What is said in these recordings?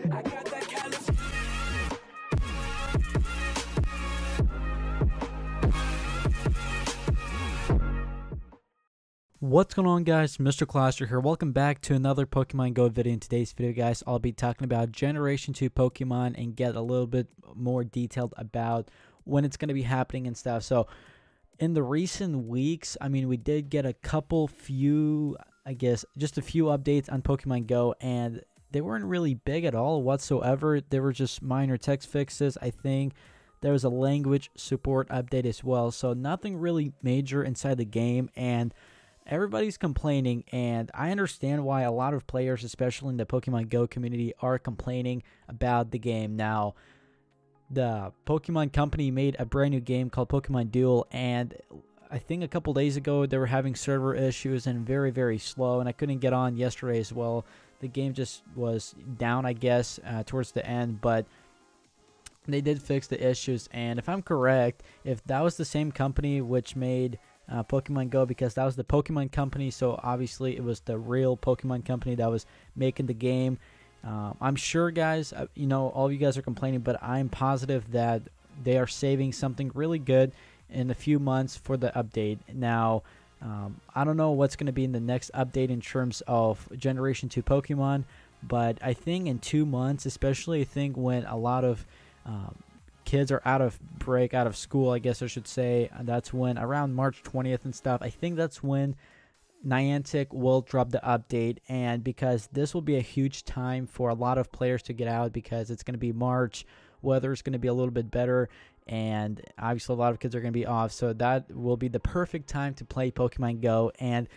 I got that Califormula. What's going on, guys? Mr. Claster here. Welcome back to another Pokemon Go video. In today's video, guys, I'll be talking about Generation 2 Pokemon and get a little bit more detailed about when it's going to be happening and stuff. So in the recent weeks, I mean, we did get a few, I guess, just a few updates on Pokemon Go, and they weren't really big at all whatsoever. They were just minor text fixes. I think there was a language support update as well. So nothing really major inside the game, and everybody's complaining, and I understand why a lot of players, especially in the Pokemon Go community, are complaining about the game. Now, the Pokemon company made a brand new game called Pokemon Duel, and I think a couple days ago they were having server issues and very, very slow, and I couldn't get on yesterday as well. The game just was down, I guess, towards the end, but they did fix the issues. And if I'm correct, if that was the same company which made Pokemon Go, because that was the Pokemon company, so obviously it was the real Pokemon company that was making the game. I'm sure, guys, you know, all of you guys are complaining, but I'm positive that they are saving something really good in a few months for the update. Now, I don't know what's going to be in the next update in terms of Generation 2 Pokemon, but I think in 2 months, especially I think when a lot of kids are out of school, I guess I should say, and that's when around March 20th and stuff, I think that's when Niantic will drop the update. And because this will be a huge time for a lot of players to get out, because it's going to be March, weather's going to be a little bit better, and obviously a lot of kids are going to be off, so that will be the perfect time to play Pokemon Go. And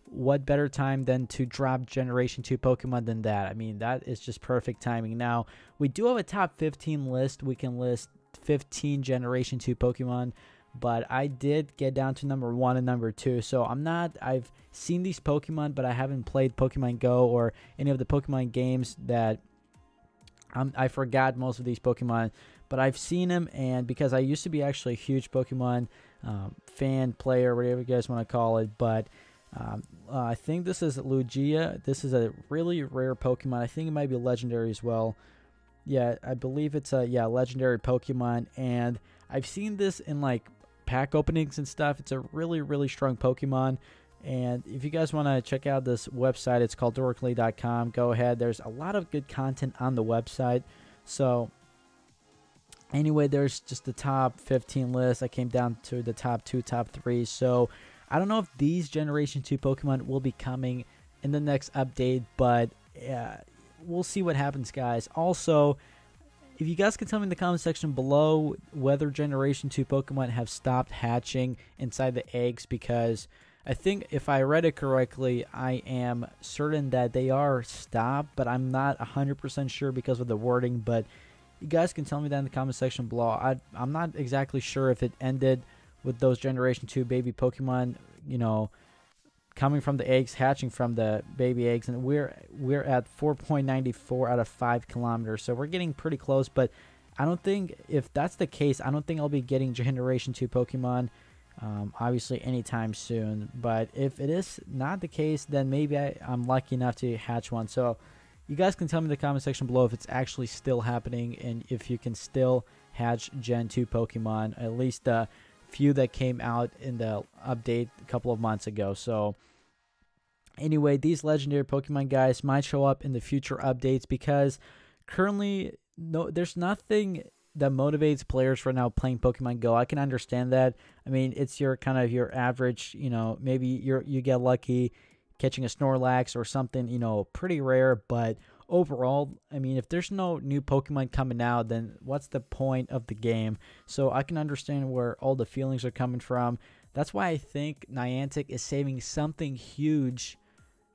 what better time than to drop Generation 2 Pokemon than that? I mean, that is just perfect timing. Now, we do have a top 15 list. We can list 15 Generation 2 Pokemon, but I did get down to number 1 and number 2. So I've seen these Pokemon, but I haven't played Pokemon Go or any of the Pokemon games that I forgot most of these Pokemon, but I've seen them. And because I used to be actually a huge Pokemon fan, player, whatever you guys want to call it, but I think this is Lugia. This is a really rare Pokemon. I think it might be legendary as well. Yeah, I believe it's a legendary Pokemon, and I've seen this in like pack openings and stuff. It's a really, really strong Pokemon. And if you guys want to check out this website, it's called dorkly.com. Go ahead. There's a lot of good content on the website. So anyway, there's just the top 15 list. I came down to the top 2, top 3. So I don't know if these Generation 2 Pokemon will be coming in the next update, but we'll see what happens, guys. Also, if you guys can tell me in the comment section below whether Generation 2 Pokemon have stopped hatching inside the eggs, because I think if I read it correctly, I am certain that they are stopped, but I'm not 100% sure because of the wording. But you guys can tell me that in the comment section below. I'm not exactly sure if it ended with those Generation 2 baby Pokemon, you know, coming from the eggs, hatching from the baby eggs, and we're at 4.94 out of 5 kilometers, so we're getting pretty close. But I don't think, if that's the case, I don't think I'll be getting Generation 2 Pokemon obviously anytime soon. But if it is not the case, then maybe I'm lucky enough to hatch one. So you guys can tell me in the comment section below if it's actually still happening, and if you can still hatch Gen 2 Pokemon, at least the few that came out in the update a couple of months ago. So anyway, these legendary Pokemon, guys, might show up in the future updates, because currently there's nothing that motivates players right now playing Pokemon Go. I can understand that. I mean, it's your kind of your average, you know, maybe you get lucky catching a Snorlax or something, you know, pretty rare. But overall, I mean, if there's no new Pokemon coming out, then what's the point of the game? So I can understand where all the feelings are coming from. That's why I think Niantic is saving something huge,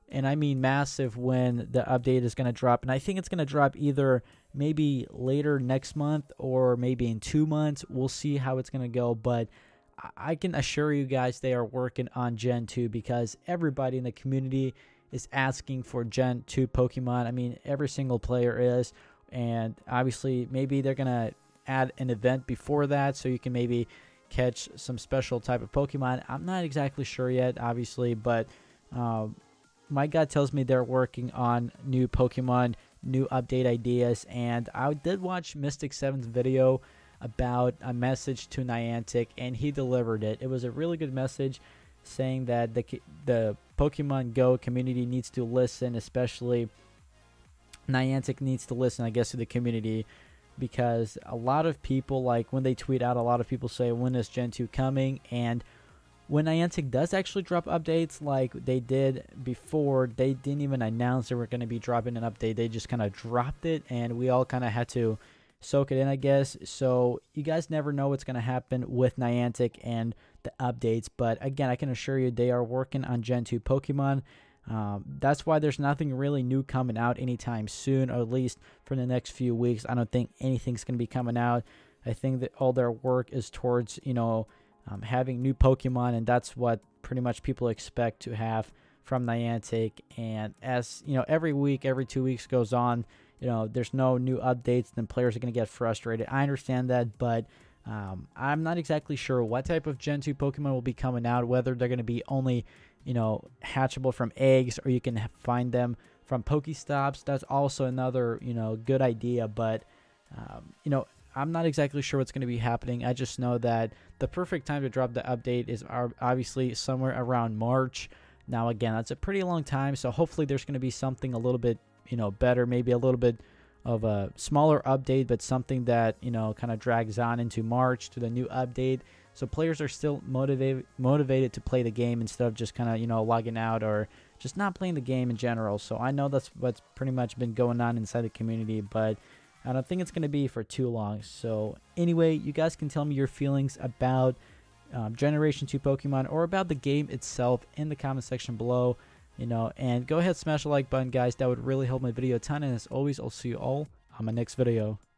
and I mean massive, when the update is going to drop. And I think it's going to drop either maybe later next month or maybe in 2 months. We'll see how it's going to go. But I can assure you guys they are working on Gen 2, because everybody in the community is asking for Gen 2 Pokemon. I mean, every single player is. And obviously, maybe they're going to add an event before that, so you can maybe catch some special type of Pokemon. I'm not exactly sure yet, obviously, but my gut tells me they're working on new Pokemon new update ideas. And I did watch Mystic 7's video about a message to Niantic, and he delivered it. It was a really good message saying that the Pokemon Go community needs to listen, especially Niantic needs to listen, I guess, to the community, because a lot of people, like when they tweet out, a lot of people say, when is Gen 2 coming? And when Niantic does actually drop updates like they did before, they didn't even announce they were going to be dropping an update. They just kind of dropped it, and we all kind of had to soak it in, I guess. So you guys never know what's going to happen with Niantic and the updates. But again, I can assure you they are working on Gen 2 Pokemon. That's why there's nothing really new coming out anytime soon, or at least for the next few weeks. I don't think anything's going to be coming out. I think that all their work is towards, having new Pokemon, and that's what pretty much people expect to have from Niantic. And as every week, every 2 weeks goes on, there's no new updates, then players are going to get frustrated. I understand that, but I'm not exactly sure what type of Gen 2 Pokemon will be coming out, whether they're going to be only hatchable from eggs, or you can find them from Pokestops. That's also another good idea, but I'm not exactly sure what's going to be happening. I just know that the perfect time to drop the update is obviously somewhere around March. Now again, that's a pretty long time, so hopefully there's going to be something a little bit better, maybe a little bit of a smaller update, but something that kind of drags on into March to the new update, so players are still motivated to play the game instead of just kind of logging out or just not playing the game in general. So I know that's what's pretty much been going on inside the community, but I don't think it's going to be for too long. So anyway, you guys can tell me your feelings about Generation 2 Pokemon, or about the game itself, in the comment section below. And go ahead, smash the like button, guys. That would really help my video a ton. And as always, I'll see you all on my next video.